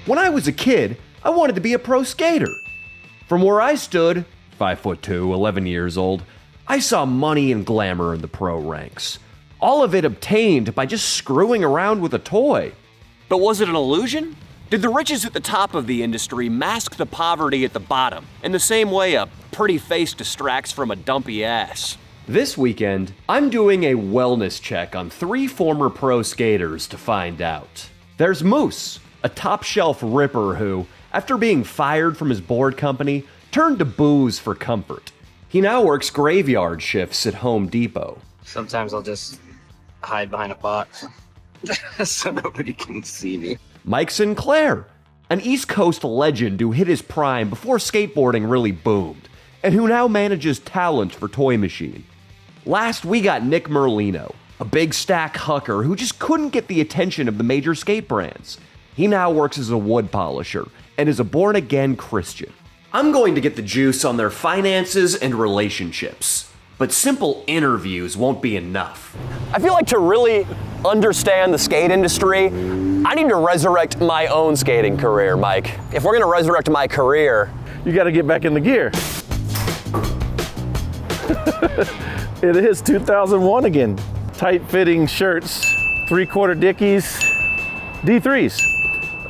When I was a kid, I wanted to be a pro skater. From where I stood, 5'2", 11 years old, I saw money and glamour in the pro ranks. All of it obtained by just screwing around with a toy. But was it an illusion? Did the riches at the top of the industry mask the poverty at the bottom, in the same way a pretty face distracts from a dumpy ass? This weekend, I'm doing a wellness check on 3 former pro skaters to find out. There's Moose, a top-shelf ripper who, after being fired from his board company, turned to booze for comfort. He now works graveyard shifts at Home Depot. Sometimes I'll just hide behind a box so nobody can see me. Mike Sinclair, an East Coast legend who hit his prime before skateboarding really boomed, and who now manages talent for Toy Machine. Last, we got Nick Merlino, a big stack hucker who just couldn't get the attention of the major skate brands. He now works as a wood polisher and is a born-again Christian. I'm going to get the juice on their finances and relationships, but simple interviews won't be enough. I feel like to really understand the skate industry, I need to resurrect my own skating career, Mike. If we're gonna resurrect my career, you gotta get back in the gear. It is 2001 again. Tight-fitting shirts, 3/4 dickies, D3s.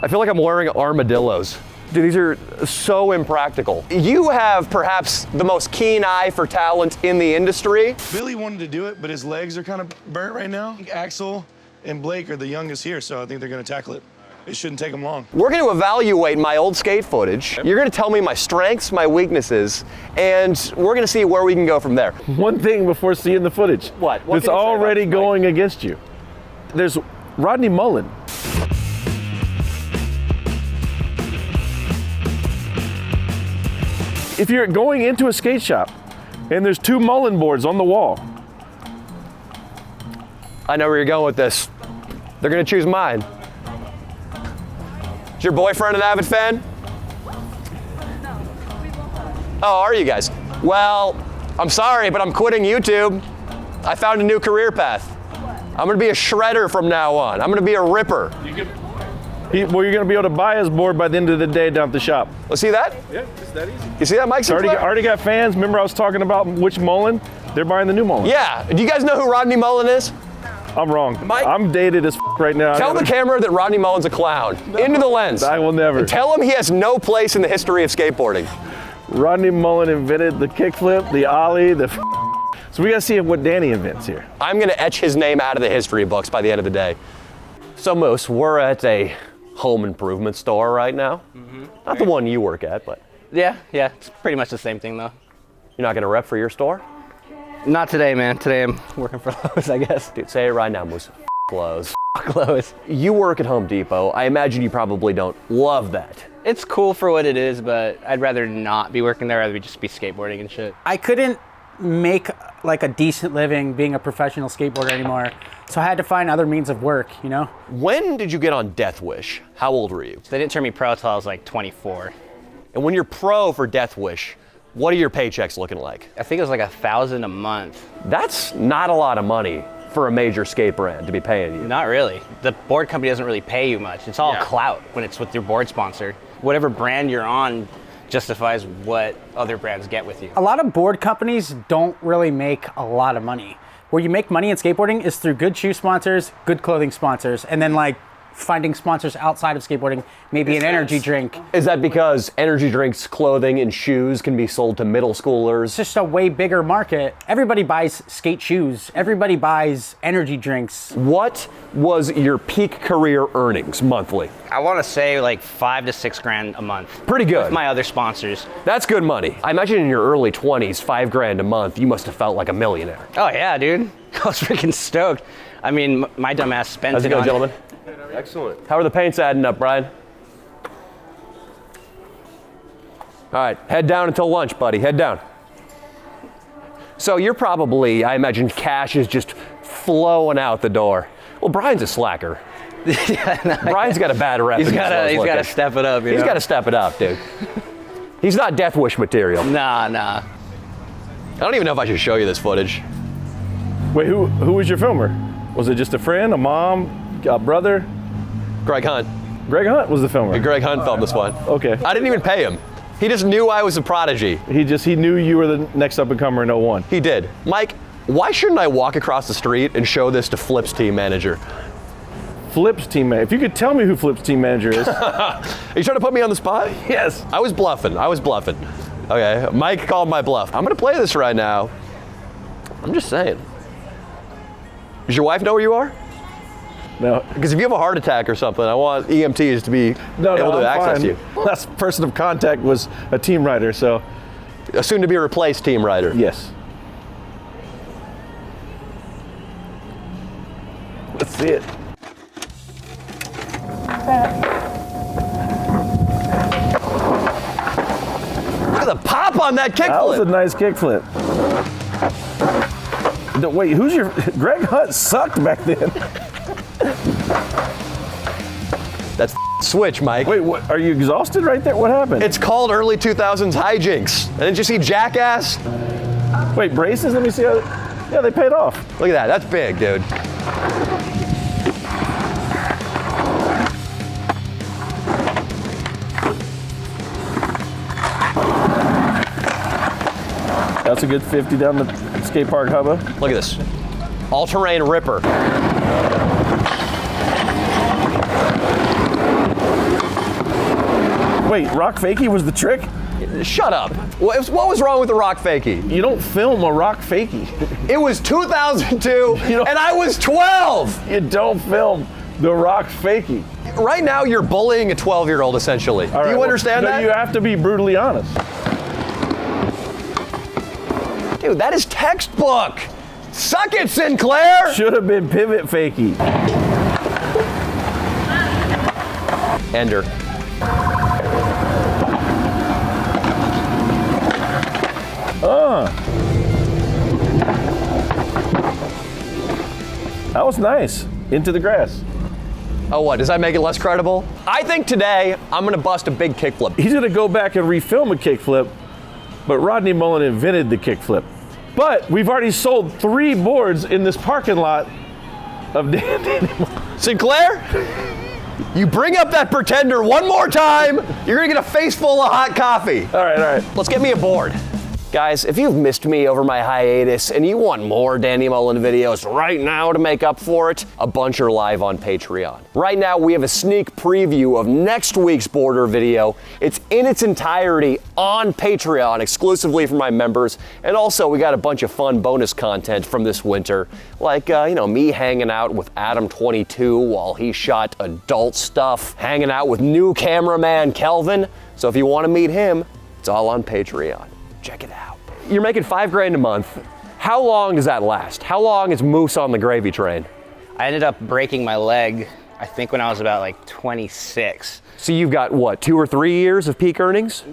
I feel like I'm wearing armadillos. Dude, these are so impractical. You have perhaps the most keen eye for talent in the industry. Billy wanted to do it, but his legs are kind of burnt right now. Axel and Blake are the youngest here, so I think they're gonna tackle it. It shouldn't take them long. We're gonna evaluate my old skate footage. You're gonna tell me my strengths, my weaknesses, and we're gonna see where we can go from there. One thing before seeing the footage. What It's can you say already about going against you. There's Rodney Mullen. If you're going into a skate shop and there's 2 Mullen boards on the wall. I know where you're going with this. They're gonna choose mine. Is your boyfriend an avid fan? No. Oh, are you guys? Well, I'm sorry, but I'm quitting YouTube. I found a new career path. I'm gonna be a shredder from now on. I'm gonna be a ripper. Well, you're gonna be able to buy his board by the end of the day down at the shop. Well, see that? Yeah, it's that easy. You see that, Mike? Already got fans. Remember I was talking about which Mullen? They're buying the new Mullen. Yeah, do you guys know who Rodney Mullen is? I'm wrong. Mike? I'm dated as right now. Tell the camera that Rodney Mullen's a clown. Into the lens. I will never. And tell him he has no place in the history of skateboarding. Rodney Mullen invented the kickflip, the ollie, so we gotta see what Danny invents here. I'm gonna etch his name out of the history books by the end of the day. So Moose, we're at a home improvement store right now. Mm-hmm. Not the one you work at, but. Yeah, it's pretty much the same thing though. You're not gonna rep for your store? Not today, man. Today I'm working for Lowe's, I guess. Dude, say it right now, Moose. Lowe's. Lowe's. You work at Home Depot. I imagine you probably don't love that. It's cool for what it is, but I'd rather not be working there. I'd rather just be skateboarding and shit. I couldn't make like a decent living being a professional skateboarder anymore, so I had to find other means of work, you know? When did you get on Death Wish? How old were you? They didn't turn me pro until I was like 24. And when you're pro for Death Wish, what are your paychecks looking like? I think it was like $1,000 a month. That's not a lot of money for a major skate brand to be paying you. Not really. The board company doesn't really pay you much. It's all clout when it's with your board sponsor. Whatever brand you're on justifies what other brands get with you. A lot of board companies don't really make a lot of money. Where you make money in skateboarding is through good shoe sponsors, good clothing sponsors, and then like finding sponsors outside of skateboarding, maybe an energy drink. Is that because energy drinks, clothing, and shoes can be sold to middle schoolers? It's just a way bigger market. Everybody buys skate shoes. Everybody buys energy drinks. What was your peak career earnings monthly? I want to say like $5 to $6 grand a month. Pretty good. With my other sponsors. That's good money. I imagine in your early 20s, $5 grand a month, you must have felt like a millionaire. Oh yeah, dude. I was freaking stoked. I mean, my dumb ass spent How's it it go, on... gentlemen? Excellent. How are the paints adding up, Brian? All right, head down until lunch, buddy. Head down. So you're probably, I imagine, cash is just flowing out the door. Well, Brian's a slacker. Brian's got a bad rep. He's got to step it up. He's got to step it up, dude. He's not Death Wish material. Nah. I don't even know if I should show you this footage. Wait, who was your filmer? Was it just a friend, a mom, a brother? Greg Hunt. Greg Hunt was the filmer. Greg Hunt filmed this one. Okay. I didn't even pay him. He just knew I was a prodigy. He knew you were the next up and comer in 01. He did. Mike, why shouldn't I walk across the street and show this to Flip's team manager? Flip's team manager. If you could tell me who Flip's team manager is. Are you trying to put me on the spot? Yes. I was bluffing. Okay, Mike called my bluff. I'm gonna play this right now. I'm just saying. Does your wife know where you are? No. Because if you have a heart attack or something, I want EMTs to be able to access you. Last person of contact was a team rider, so. A soon to be replaced team rider. Yes. Let's see it. Look at the pop on that kickflip. That was a nice kickflip. Wait, who's your. Greg Hunt sucked back then. That's switch, Mike. Wait, what, are you exhausted right there? What happened? It's called early 2000s hijinks. And didn't you see Jackass? Wait, braces? Let me see how. Yeah, they paid off. Look at that. That's big, dude. That's a good 50 down the skate park hubba. Look at this. All-terrain ripper. Wait, rock fakie was the trick? Shut up. What was wrong with the rock fakie? You don't film a rock fakie. It was 2002 and I was 12. You don't film the rock fakie. Right now you're bullying a 12-year-old essentially. Do you understand that? You have to be brutally honest. Dude, that is textbook. Suck it, Sinclair. Should have been pivot fakie. Ender. That was nice. Into the grass. Oh, what? Does that make it less credible? I think today I'm gonna bust a big kickflip. He's gonna go back and refilm a kickflip, but Rodney Mullen invented the kickflip. But we've already sold 3 boards in this parking lot of Danny. Sinclair, you bring up that pretender one more time, you're gonna get a face full of hot coffee. All right. Let's get me a board. Guys, if you've missed me over my hiatus and you want more Danny Mullen videos right now to make up for it, a bunch are live on Patreon. Right now, we have a sneak preview of next week's Border video. It's in its entirety on Patreon, exclusively for my members. And also, we got a bunch of fun bonus content from this winter, like, me hanging out with Adam22 while he shot adult stuff, hanging out with new cameraman Kelvin. So if you want to meet him, it's all on Patreon. Check it out. You're making $5,000 a month. How long does that last? How long is Moose on the gravy train? I ended up breaking my leg, I think when I was about like 26. So you've got what, 2 or 3 years of peak earnings?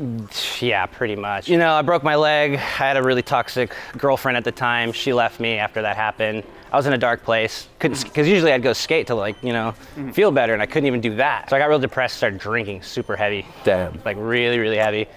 Yeah, pretty much. I broke my leg. I had a really toxic girlfriend at the time. She left me after that happened. I was in a dark place. Because usually I'd go skate to feel better, and I couldn't even do that. So I got real depressed, started drinking super heavy. Damn. Like really, really heavy.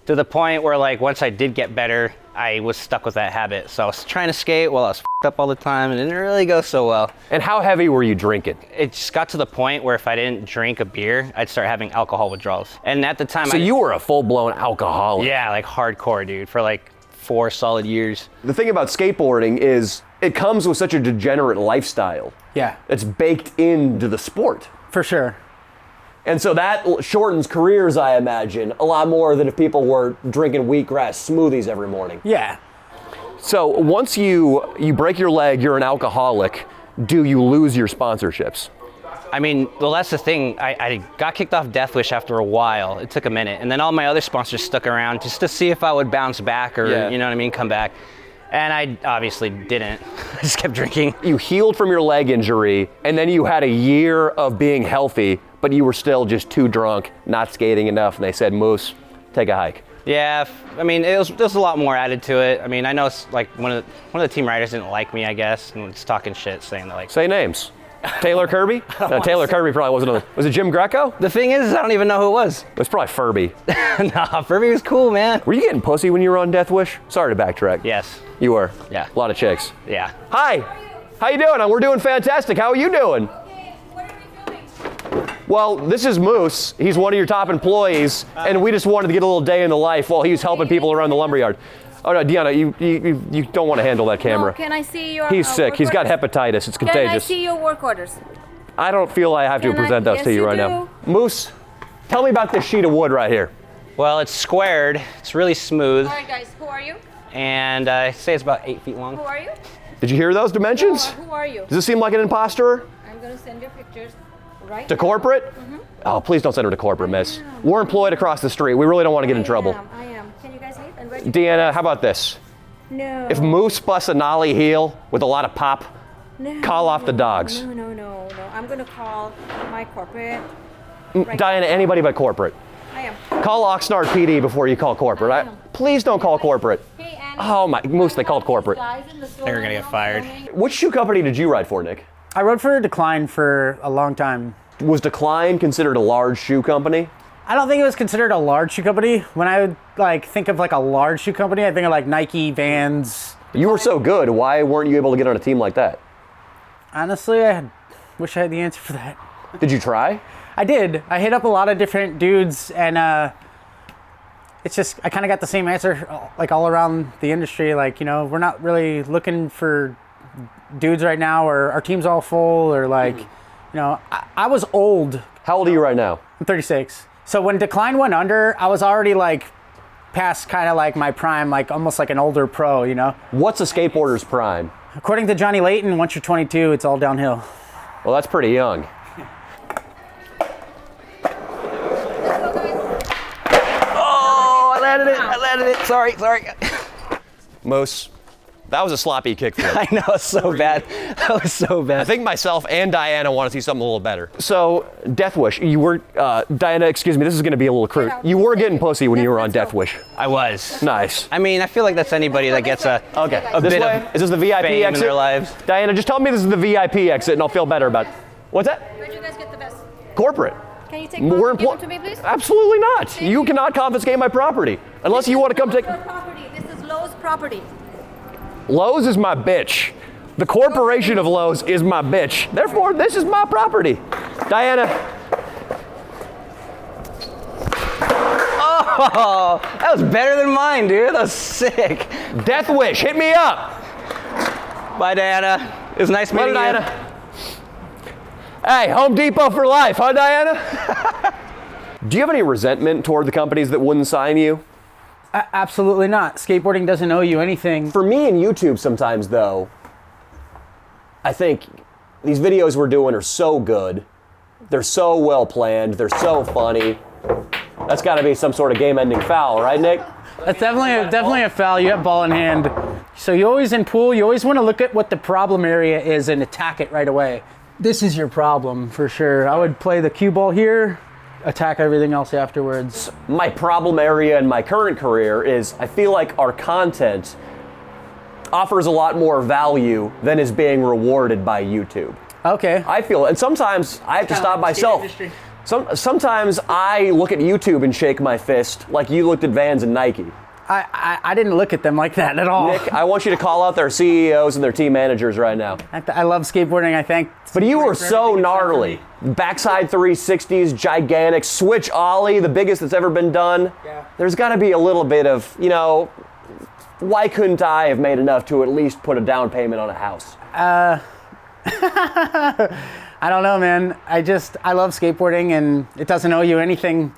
To the point where once I did get better, I was stuck with that habit. So I was trying to skate while I was f***ed up all the time, and it didn't really go so well. And how heavy were you drinking? It just got to the point where if I didn't drink a beer, I'd start having alcohol withdrawals. And at the time, So you were a full-blown alcoholic. Yeah, like hardcore, dude, for 4 solid years. The thing about skateboarding is it comes with such a degenerate lifestyle. Yeah, It's baked into the sport. for sure. And so that shortens careers, I imagine, a lot more than if people were drinking wheatgrass smoothies every morning. Yeah. So once you break your leg, you're an alcoholic, do you lose your sponsorships? I mean, well, that's the thing. I got kicked off Death Wish after a while. It took a minute. And then all my other sponsors stuck around just to see if I would bounce back or, come back. And I obviously didn't. I just kept drinking. You healed from your leg injury, and then you had a year of being healthy, but you were still just too drunk, not skating enough, and they said, Moose, take a hike. Yeah, I mean, there was a lot more added to it. I mean, I know it's one of the team riders didn't like me, I guess, and was talking shit, saying that Say names. Taylor Kirby? No, Taylor Kirby probably wasn't was it Jim Greco? The thing is, I don't even know who it was. It was probably Furby. Nah, Furby was cool, man. Were you getting pussy when you were on Death Wish? Sorry to backtrack. Yes. You were? Yeah. A lot of chicks. Yeah. Hi, how you doing? We're doing fantastic. How are you doing? What are we filming? Well, this is Moose. He's one of your top employees, and we just wanted to get a little day in the life while he was helping people around the lumberyard. Oh no, Deanna, you don't want to handle that camera. No, can I see your He's sick. work He's got orders? hepatitis. It's Can I contagious. see your work orders? I don't feel I have to Can I- present those yes, to you you right do. now. Moose, tell me about this sheet of wood right here. Well, it's squared. It's really smooth, All right, guys, who are you? and I say it's about 8 feet Who long. are you? Did you hear those dimensions? Who are you? Does this seem like an imposter? I'm gonna send you pictures right To now. corporate? Oh, please don't send her to corporate, miss. We're employed across the street. We really don't want to get in trouble. I am. Can you guys leave and ready? Deanna, how about this? No. If Moose busts a nollie heel with a lot of pop, No, call off the dogs. No. I'm gonna call my corporate. Diana, anybody but corporate. I am. Call Oxnard PD before you call corporate. I am. Please don't call corporate. Hey, Annie. Oh my, Moose, they called corporate. They're gonna get fired. Which shoe company did you ride for, Nick? I rode for Decline for a long time. Was Decline considered a large shoe company? I don't think it was considered a large shoe company. When I would like think of like a large shoe company, I think of like Nike, Vans. You were so good. Why weren't you able to get on a team like that? Honestly, wish I had the answer for that. Did you try? I did. I hit up a lot of different dudes, and it's just I kind of got the same answer like all around the industry. Like, you know, we're not really looking for dudes right now, or our team's all full, or like, you know, I was old. How old are you right now? I'm 36. So when Decline went under, I was already like past kind of like my prime, like almost like an older pro, you know? What's a skateboarder's prime? According to Johnny Layton, once you're 22, it's all downhill. Well, that's pretty young. Oh, I landed it. Sorry. Moose, that was a sloppy kickflip. I know, it's so bad. That was so bad. I think myself and Diana want to see something a little better. So, Death Wish, you were, Diana, excuse me, this is going to be a little crude. You were getting pussy when you were on Death Wish. I was. Nice. I mean, I feel like that's anybody that gets a Okay, a this bit way? of Is this the VIP fame exit? in their lives. Diana, just tell me this is the VIP exit and I'll feel better about it. What's that? Where'd you guys get the best? Corporate. Can you take We're one and give emplo- it to me, please? Absolutely not. You cannot confiscate my property unless you want to come take. This is property. This is Lowe's property. Lowe's is my bitch. The corporation of Lowe's is my bitch. Therefore, this is my property. Diana. Oh, that was better than mine, dude. That was sick. Death Wish, hit me up. Bye, Diana. It was nice Later, meeting you. Diana. Hey, Home Depot for life, huh, Diana? Do you have any resentment toward the companies that wouldn't sign you? Absolutely not. Skateboarding doesn't owe you anything. For me and YouTube sometimes, though, I think these videos we're doing are so good. They're so well planned. They're so funny. That's got to be some sort of game-ending foul, right, Nick? That's definitely a foul. You have ball in hand. So you always in pool, you always want to look at what the problem area is and attack it right away. This is your problem for sure. I would play the cue ball here, attack everything else afterwards. My problem area in my current career is I feel like our content offers a lot more value than is being rewarded by YouTube. Okay. I feel, and sometimes I have to stop myself. Sometimes I look at YouTube and shake my fist like you looked at Vans and Nike. I didn't look at them like that at all. Nick, I want you to call out their CEOs and their team managers right now. I love skateboarding. I think. But you were so gnarly. Backside 360s, gigantic, switch ollie, the biggest that's ever been done. Yeah. There's got to be a little bit of, you know, why couldn't I have made enough to at least put a down payment on a house? I don't know, man. I love skateboarding, and it doesn't owe you anything.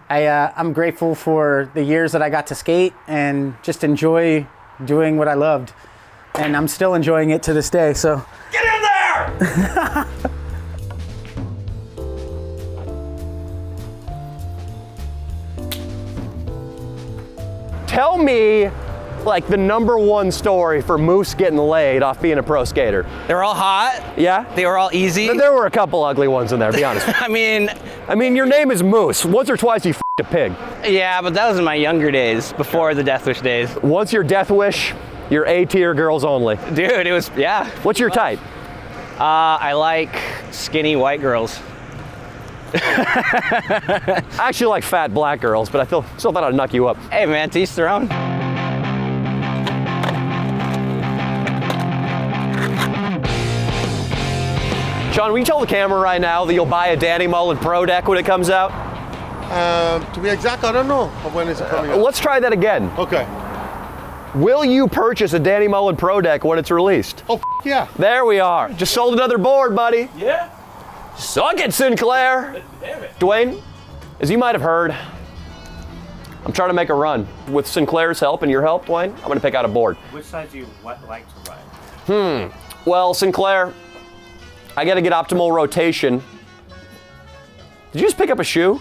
I'm grateful for the years that I got to skate and just enjoy doing what I loved. And I'm still enjoying it to this day, so. Get in there! Tell me, like, the #1 story for Moose getting laid off being a pro skater. They were all hot. Yeah? They were all easy. There were a couple ugly ones in there, be honest. I mean, Your name is Moose. Once or twice you f***ed a pig. yeah, but that was in my younger days, before the Death Wish days. Once you're Death Wish, you're A-tier girls only. Dude, it was, yeah. What's your type? I like skinny white girls. I actually like fat black girls, but I still thought I'd knock you up. Hey man, to each their own. Sean, will you tell the camera right now that you'll buy a Danny Mullen Pro Deck when it comes out? To be exact, I don't know when is it coming out. Let's try that again. Okay. Will you purchase a Danny Mullen Pro Deck when it's released? Oh, yeah. There we are. Just sold another board, buddy. Yeah. Suck it, Sinclair. Damn it. Dwayne, as you might have heard, I'm trying to make a run. With Sinclair's help and your help, Dwayne, I'm gonna pick out a board. Which side do you like to ride? Well, Sinclair, I gotta get optimal rotation. Did you just pick up a shoe?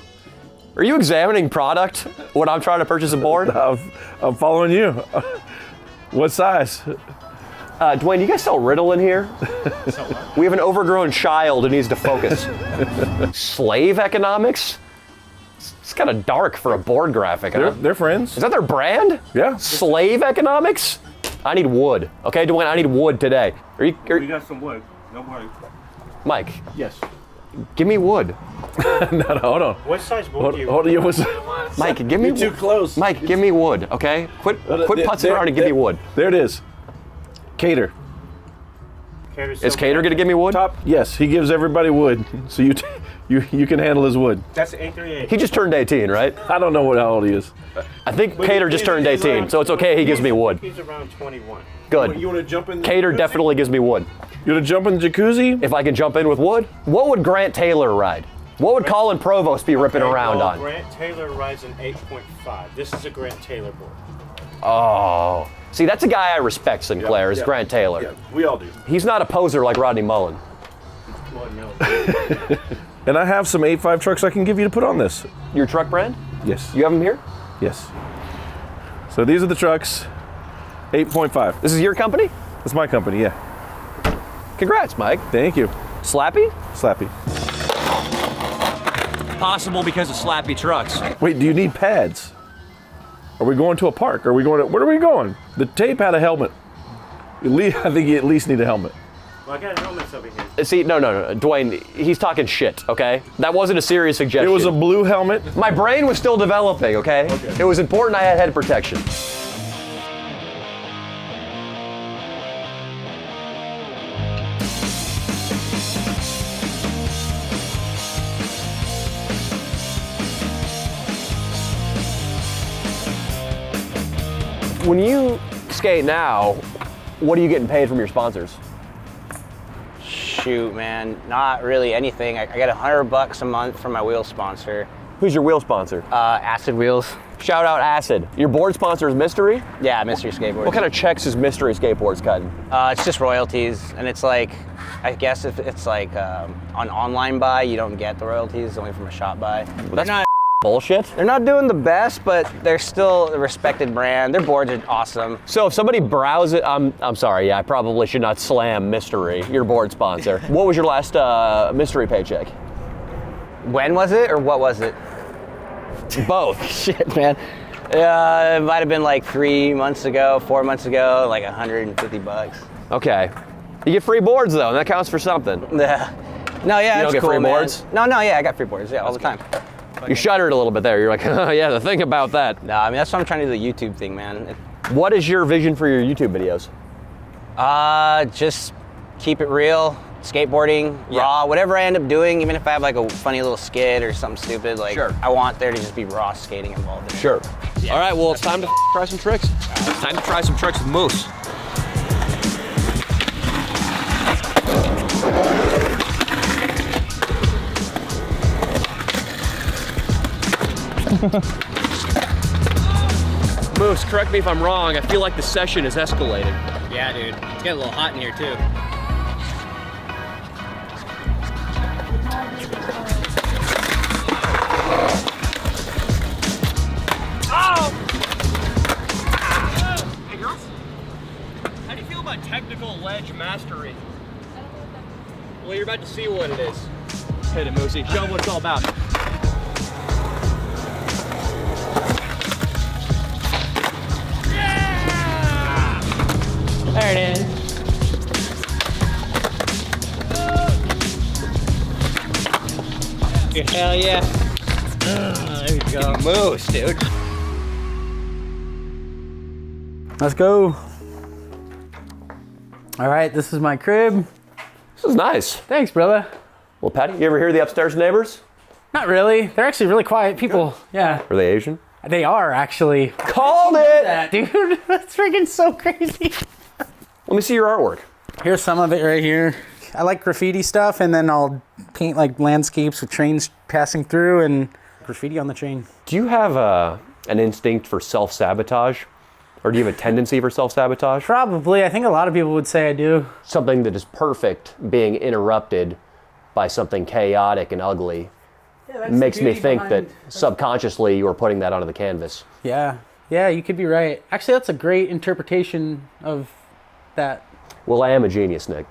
Are you examining product when I'm trying to purchase a board? I'm following you. What size? Dwayne, you guys sell Ritalin here? We have an overgrown child who needs to focus. Slave economics? It's kind of dark for a board graphic, huh? They're friends. Is that their brand? Yeah. Slave economics? I need wood. Okay, Dwayne, I need wood today. We got some wood. Don't worry. Mike, Yes. give me wood. No, hold on. What size board do you Hold on. You was Mike, give me too wood. close. Mike, give me wood, okay? Quit putzing around and give me wood. There it is. Cater. Is Cater gonna give me wood? Top. Yes, he gives everybody wood, so you can handle his wood. That's 838. He just turned 18, right? I don't know how old he is. I think Cater just turned 18, so it's okay he gives me wood. He's around 21. Good. You want to jump in? Cater definitely gives me wood. You want to jump in the jacuzzi? If I can jump in with wood, what would Grant Taylor ride? What would Colin Provost be ripping around on? Grant Taylor rides an 8.5. This is a Grant Taylor board. Oh. See, that's a guy I respect, Sinclair, is Grant Taylor. Yeah, we all do. He's not a poser like Rodney Mullen. Well, no. And I have some 8.5 trucks I can give you to put on this. Your truck brand? Yes. You have them here? Yes. So these are the trucks. 8.5. This is your company? That's my company, yeah. Congrats, Mike. Thank you. Slappy? Slappy. Possible because of Slappy trucks. Wait, do you need pads? Are we going to a park? Are we going to, where are we going? The tape had a helmet. I think you at least need a helmet. Well, I got helmets over here. See, no, Dwayne, he's talking shit, okay? That wasn't a serious suggestion. It was a blue helmet. My brain was still developing, okay? It was important I had head protection. When you skate now, what are you getting paid from your sponsors? Shoot, man, not really anything. I get $100 a month from my wheel sponsor. Who's your wheel sponsor? Acid Wheels. Shout out Acid. Your board sponsor is Mystery? Yeah, Mystery Skateboards. What kind of checks is Mystery Skateboards cutting? It's just royalties, and it's like, I guess if it's like on online buy, you don't get the royalties, it's only from a shop buy. That's not bullshit. They're not doing the best, but they're still a respected brand. Their boards are awesome. So if somebody browses, I'm sorry, yeah, I probably should not slam Mystery, your board sponsor. What was your last Mystery paycheck? When was it, or what was it? Both. Shit, man. It might have been like 3 months ago, 4 months ago, like $150. Okay. You get free boards though, and that counts for something. Yeah. No, yeah, You don't it's get cool, free man. boards? No, yeah, I got free boards, yeah, all the time. You shuddered a little bit there. You're like, oh yeah, the thing about that. No, I mean, that's what I'm trying to do, the YouTube thing, man. What is your vision for your YouTube videos? Just keep it real, skateboarding, raw, whatever I end up doing, even if I have like a funny little skid or something stupid, like Sure. I want there to just be raw skating involved in it. Sure. All right, well, it's time to try some tricks. It's time to try some tricks with Moose. Moose, correct me if I'm wrong, I feel like the session is escalating. Yeah, dude. It's getting a little hot in here, too. Hey, girls. How do you feel about technical ledge mastery? Well, you're about to see what it is. Hit it, Moosey. Show them what it's all about. There it is. Hell yeah. There you go. Moose, dude. Let's go. All right, this is my crib. This is nice. Thanks, brother. Well, Patty, you ever hear the upstairs neighbors? Not really. They're actually really quiet people. Yeah. Are they Asian? They are, actually. Called it! That, dude. That's freaking so crazy. Let me see your artwork. Here's some of it right here. I like graffiti stuff, and then I'll paint like landscapes with trains passing through and graffiti on the train. Do you have an instinct for self-sabotage? Or do you have a tendency for self-sabotage? Probably. I think a lot of people would say I do. Something that is perfect being interrupted by something chaotic and ugly makes me think that subconsciously you are putting that onto the canvas. Yeah. Yeah, you could be right. Actually, that's a great interpretation of that. Well, I am a genius, Nick.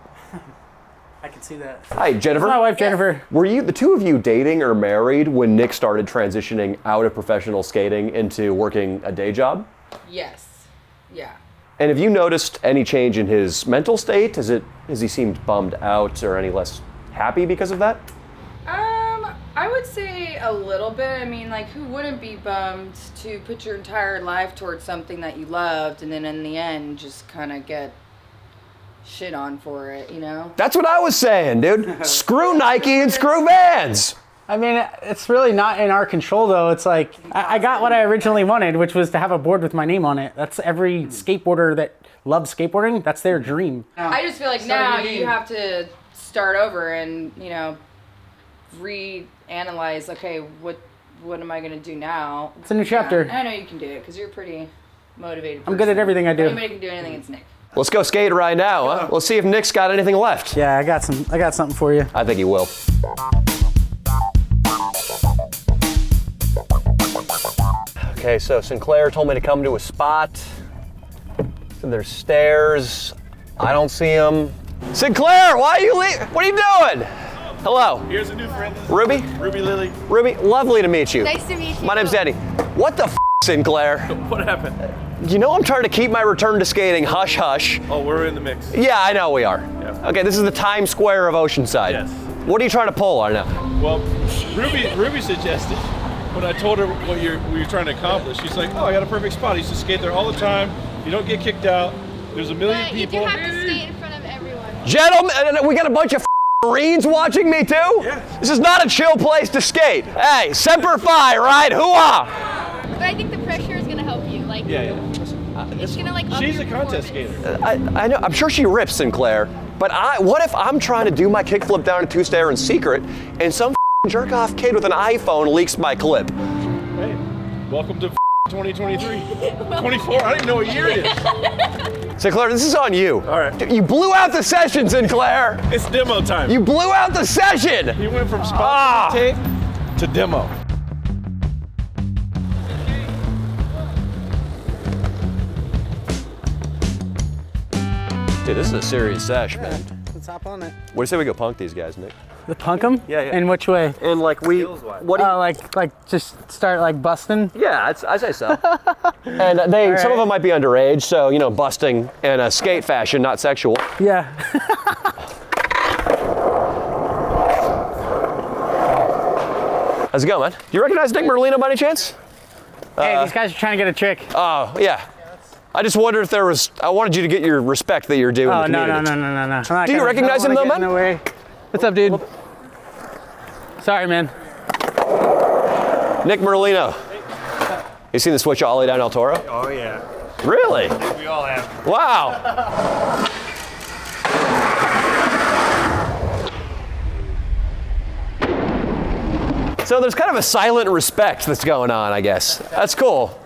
I can see that. Hi, Jennifer. That's my wife, Jennifer. Were the two of you dating or married when Nick started transitioning out of professional skating into working a day job? Yes. Yeah. And have you noticed any change in his mental state? Has he seemed bummed out or any less happy because of that? I would say a little bit. I mean, like, who wouldn't be bummed to put your entire life towards something that you loved and then in the end just kind of get shit on for it, you know? That's what I was saying, dude. Screw Nike and screw Vans. I mean, it's really not in our control, though. It's like, I got what I originally wanted, which was to have a board with my name on it. That's every skateboarder that loves skateboarding, that's their dream. I just feel like now you have to start over and, you know, reanalyze, okay, what am I going to do now? It's a new chapter. Yeah, I know you can do it because you're pretty motivated. I'm good at everything I do. If anybody can do anything, it's Nick. Let's go skate right now, huh? Let's see if Nick's got anything left. Yeah, I got something for you. I think he will. Okay, so Sinclair told me to come to a spot. So there's stairs. I don't see him. Sinclair, why are you leaving? What are you doing? Hello. Here's a new friend. Ruby? Ruby Lily. Ruby, lovely to meet you. Nice to meet you. My name's Danny. What the Sinclair? What happened? You know I'm trying to keep my return to skating hush hush. Oh, we're in the mix. Yeah, I know we are. Yeah. Okay, this is the Times Square of Oceanside. Yes. What are you trying to pull right now? Well, Ruby suggested when I told her what you're trying to accomplish, she's like, oh, I got a perfect spot. I used to skate there all the time. You don't get kicked out. There's a million people. You do have to skate in front of everyone. Gentlemen, we got a bunch of Marines watching me too? Yeah. This is not a chill place to skate. Hey, Semper Fi, right? Hoo-ah! But I think the pressure is going to help you. Like, Yeah. it's going to like up She's your a contest performance. skater. I know, I'm sure she rips, Sinclair, but what if I'm trying to do my kickflip down a two-stair in secret and some jerk-off kid with an iPhone leaks my clip? Hey, welcome to 2023. 24, I don't even know what year it is. Sinclair, this is on you. All right. You blew out the session, Sinclair. It's demo time. You blew out the session. He went from spot tape to demo. Dude, this is a serious sesh, man. Let's hop on it. What do you say we go punk these guys, Nick? The punk 'em? Yeah, yeah. In which way? And like what do you, Like just start like busting? yeah, I say so. And some of them might be underage, so, you know, busting in a skate fashion, not sexual. Yeah. How's it going, man? Do you recognize Nick Merlino by any chance? Hey, these guys are trying to get a trick. Oh, yeah. I just wondered if I wanted you to get your respect that you're due in the community. No. Do you recognize him though, man? No way. What's up, dude? Sorry, man. Nick Merlino. You seen the switch ollie down El Toro? Oh yeah. Really? We all have. Wow. So there's kind of a silent respect that's going on, I guess. That's cool.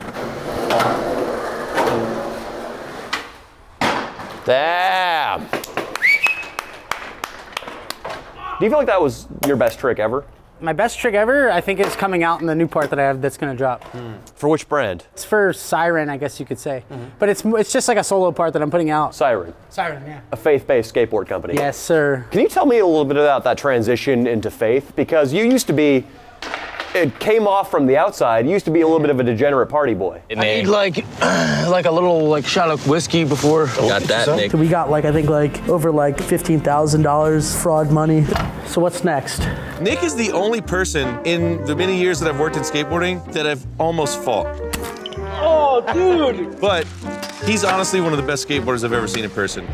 Damn. Do you feel like that was your best trick ever? My best trick ever, I think, is coming out in the new part that I have that's gonna drop. For which brand? It's for Siren, I guess you could say. But it's just like a solo part that I'm putting out. Siren. Siren, yeah. A faith-based skateboard company. Yes, sir. Can you tell me a little bit about that transition into faith? Because you used to be, it came off from the outside, you used to be a little bit of a degenerate party boy. I need like a little shot of whiskey before. Got that, Nick. We got I think over $15,000 fraud money. So what's next? Nick is the only person in the many years that I've worked in skateboarding that I've almost fought. Oh, dude! But he's honestly one of the best skateboarders I've ever seen in person.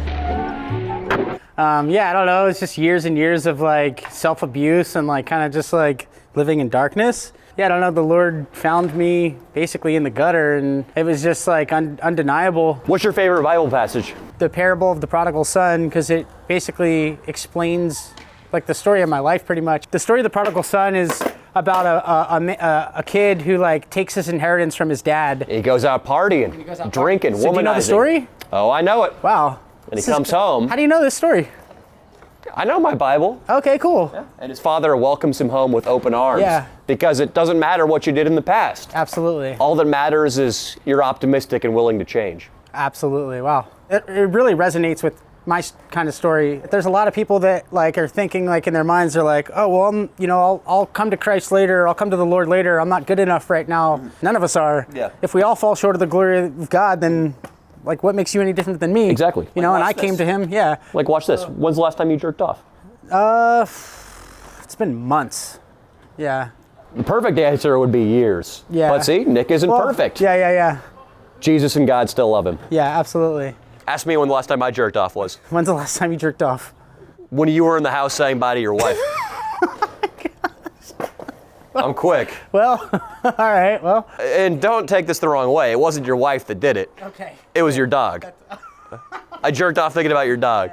Yeah, I don't know. It's just years and years of like self-abuse and like kind of just like living in darkness. Yeah, I don't know. The Lord found me basically in the gutter, and it was just like undeniable. What's your favorite Bible passage? The parable of the prodigal son, because it basically explains like the story of my life pretty much. The story of the prodigal son is about a kid who like takes his inheritance from his dad. He goes out partying, drinking, womanizing. So do you know the story? Oh, I know it. Wow. And he comes home. How do you know this story? I know my Bible. Okay, cool. Yeah. And his father welcomes him home with open arms. Yeah. Because it doesn't matter what you did in the past. Absolutely. All that matters is you're optimistic and willing to change. Absolutely. Wow. It really resonates with my kind of story. There's a lot of people that like are thinking like in their minds, they're like, oh, well, I'll come to Christ later. I'll come to the Lord later. I'm not good enough right now. None of us are. Yeah. If we all fall short of the glory of God, then like what makes you any different than me? Exactly. You know, and I came to him. Yeah. Like, watch this. When's the last time you jerked off? It's been months. Yeah. The perfect answer would be years. Yeah. But see, Nick isn't perfect. Yeah. Jesus and God still love him. Yeah, absolutely. Ask me when the last time I jerked off was. When's the last time you jerked off? When you were in the house saying bye to your wife. I'm quick. Well, all right, well. And don't take this the wrong way. It wasn't your wife that did it. Okay. It was your dog. I jerked off thinking about your dog.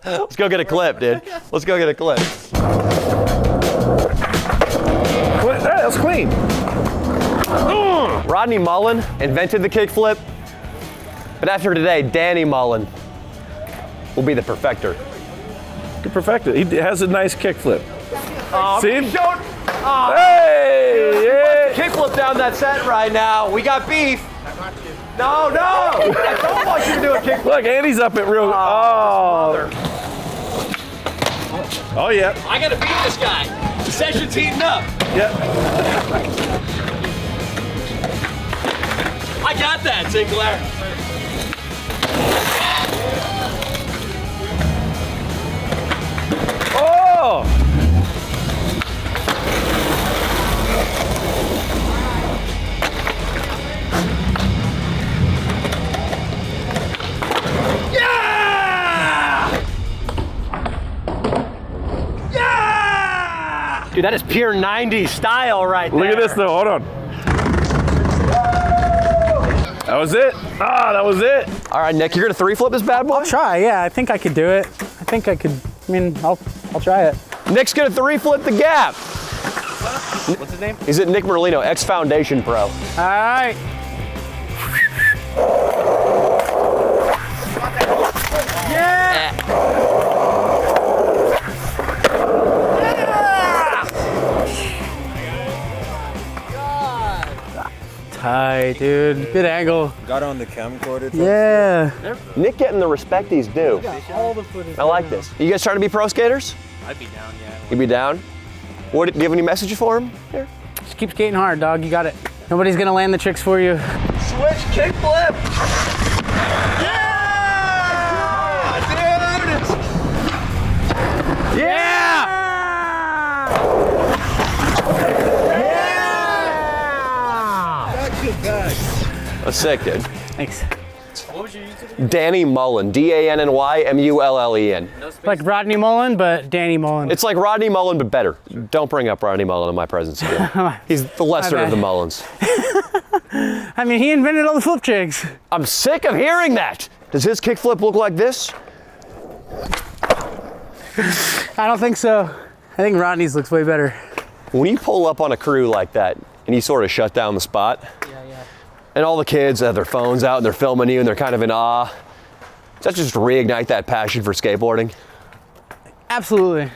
Let's go get a clip, dude. Let's go get a clip. That was clean. Rodney Mullen invented the kickflip, but after today, Danny Mullen will be the perfecter. He perfected. He has a nice kickflip. See? Hey! Yeah. Kickflip down that set right now. We got beef. No! I don't want you to do a kickflip. Look, Andy's up at real. Oh yeah. I gotta beat this guy. The session's heating up. Yep. I got that, Sinclair. Oh! Dude, that is pure 90s style right there. Look at this though, hold on. That was it. That was it. All right, Nick, you're gonna 3-flip this bad boy? I'll try, yeah. I think I could do it. I'll try it. Nick's gonna 3-flip the gap. What's his name? He's at Nick Merlino, ex-Foundation Pro. All right. Yeah! Tight, dude. Good angle. Got on the camcorder. Yeah. Nick getting the respect he's due. All the footage. I like this. You guys trying to be pro skaters? I'd be down, yeah. You'd be down? Do you have any message for him? Here. Just keep skating hard, dog. You got it. Nobody's gonna land the tricks for you. Switch kickflip. Yeah! Dude! Yeah! That's sick, dude. Thanks. What was your YouTube? Danny Mullen, DANNYMULLEN. Like Rodney Mullen, but Danny Mullen. It's like Rodney Mullen, but better. Don't bring up Rodney Mullen in my presence again. He's the lesser of the Mullens. I mean, he invented all the flip tricks. I'm sick of hearing that. Does his kickflip look like this? I don't think so. I think Rodney's looks way better. When you pull up on a crew like that and you sort of shut down the spot, and all the kids have their phones out and they're filming you and they're kind of in awe, does that just reignite that passion for skateboarding? Absolutely.